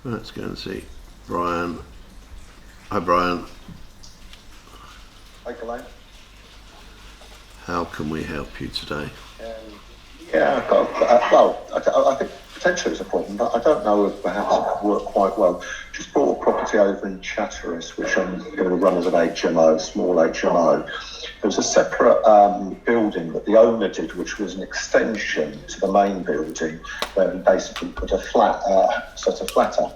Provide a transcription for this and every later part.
Let's go and see Brian. Hi Brian. Hi Glenn. How can we help you today? Yeah, I think potentially it's a problem, but I don't know if perhaps it could work quite well. Just bought a property over in Chatteris, which I'm going to run as an HMO, small HMO. There was a separate building that the owner did, which was an extension to the main building, where he basically put a flat, sort of flatter.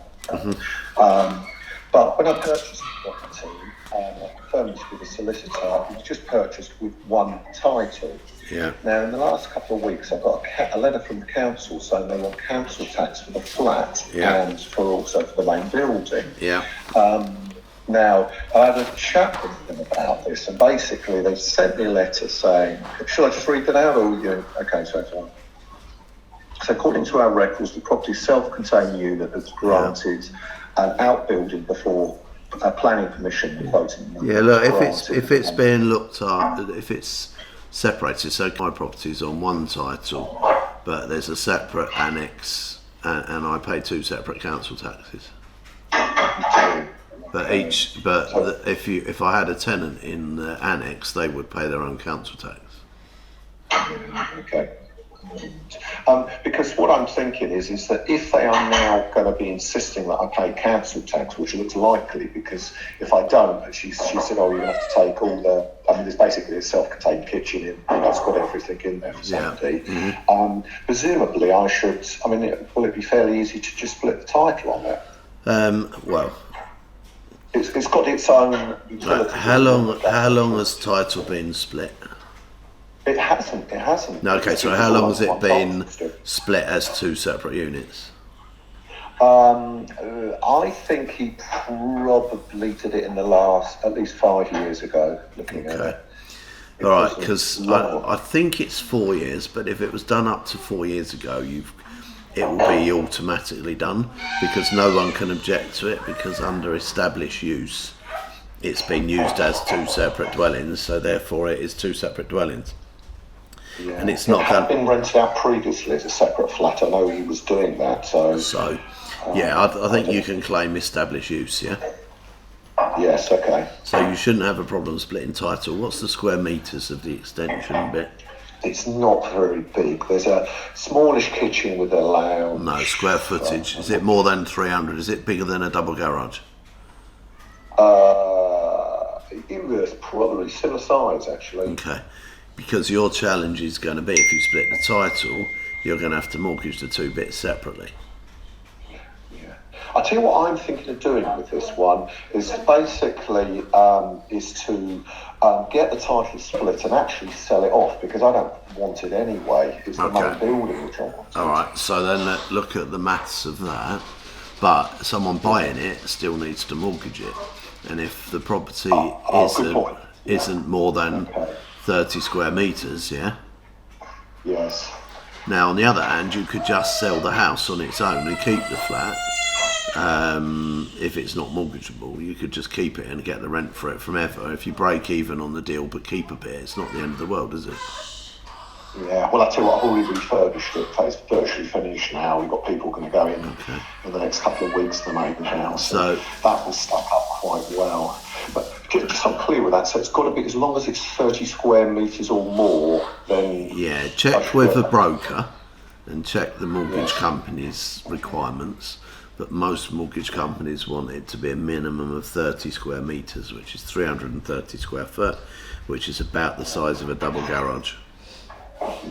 But when I purchased the property, I confirmed this with a solicitor, it was just purchased with one title. Yeah. Now, in the last couple of weeks, I've got a letter from the council saying they want council tax for the flat and also for the main building. Yeah. Now, I had a chat with them about this, and basically they sent me a letter saying, shall I just read that out, or you? Okay, so according to our records, the property's self-contained unit that's granted an outbuilding before planning permission. Yeah, look, if it's being looked at, if it's separated, so my property's on one title, but there's a separate annex, and I pay two separate council taxes. But if I had a tenant in the annex, they would pay their own council tax. Okay. Because what I'm thinking is that if they are now going to be insisting that I pay council tax, which looks likely, because if I don't, she said, oh, you're going to have to take all the, there's basically a self-contained kitchen in, that's got everything in there for somebody. Mm-hmm. Presumably I should, will it be fairly easy to just split the title on it? Well, it's got its own utility. How long has title been split? It hasn't. No, okay, so how long has it been split as two separate units? I think he probably did it in the last, at least 5 years ago, looking at it. All right, because I think it's 4 years, but if it was done up to 4 years ago, it will be automatically done, because no one can object to it, because under established use, it's been used as two separate dwellings, so therefore it is two separate dwellings. Yeah. And it's not been rented out previously as a separate flat. I know he was doing that. So I think you can claim established use. Yeah. Yes. Okay. So you shouldn't have a problem splitting title. What's the square meters of the extension bit? It's not very big. There's a smallish kitchen with a lounge. No, square footage. Is it more than 300? Is it bigger than a double garage? It was probably similar size, actually. Okay. Because your challenge is going to be, if you split the title, you're going to have to mortgage the two bits separately. Yeah. I'll tell you what I'm thinking of doing with this one is basically to get the title split and actually sell it off, because I don't want it anyway. It's the main building which I want. All right, so then let's look at the maths of that. But someone buying it still needs to mortgage it. And if the property isn't more than 30 square meters, yeah? Yes. Now, on the other hand, you could just sell the house on its own and keep the flat. If it's not mortgageable, you could just keep it and get the rent for it from ever. If you break even on the deal but keep a bit, it's not the end of the world, is it? Yeah, well, I tell you what, I've already refurbished it. It's virtually finished now. We've got people going to go in the next couple of weeks to the maiden house. So that will stack up quite well. But just so I'm clear with that, so it's got to be, as long as it's 30 square metres or more, then... Yeah, check with a broker and check the mortgage company's requirements. But most mortgage companies want it to be a minimum of 30 square metres, which is 330 square foot, which is about the size of a double garage.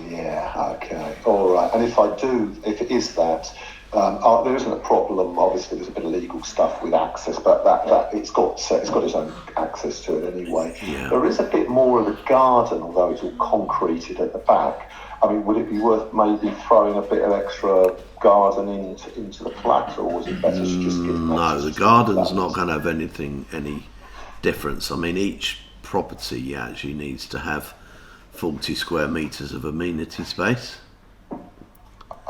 Yeah, okay, all right. And if it is that, there isn't a problem. Obviously, there's a bit of legal stuff with access, but that it's got its own access to it anyway. Yeah. There is a bit more of a garden, although it's all concreted at the back. Would it be worth maybe throwing a bit of extra garden into the flat, or was it better to just give? No, the garden's not going to have any difference. Each property actually needs to have 40 square metres of amenity space.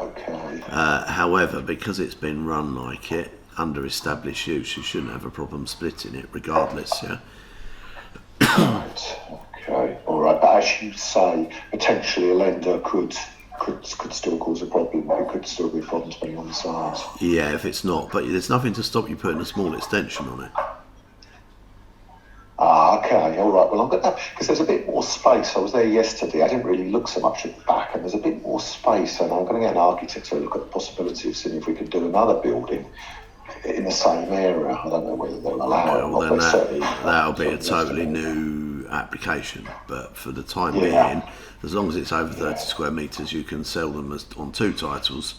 Okay. However, because it's been run like it, under established use, you shouldn't have a problem splitting it regardless, yeah? Right, okay, all right. But as you say, potentially a lender could could still cause a problem. It could still be problems being on the sides. Yeah, if it's not, but there's nothing to stop you putting a small extension on it. Ah, okay, all right. Well, I'm going to, because there's a bit more space. I was there yesterday. I didn't really look so much at the back, and there's a bit more space. And I'm going to get an architect to look at the possibility of seeing if we could do another building in the same area. I don't know whether they'll allow it. Well, then that'll be a totally new application. But for the time being, as long as it's over 30 square metres, you can sell them on 2 titles.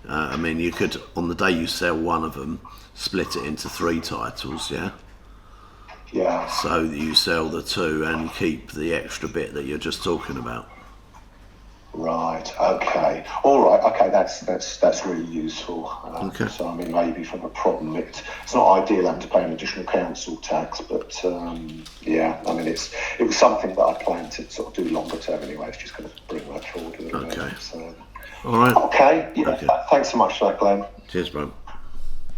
I mean, you could, on the day you sell one of them, split it into 3 titles, yeah? Yeah. So that you sell the 2 and keep the extra bit that you're just talking about. Right. Okay. All right. Okay. That's really useful. Okay. So I mean, maybe from a problem, it's not ideal having to pay an additional council tax, but yeah. I mean, it was something that I planned to sort of do longer term anyway. It's just going to bring that forward a little bit. So. All right. Okay. Yeah. Okay. Thanks so much for that, Glenn. Cheers, bro.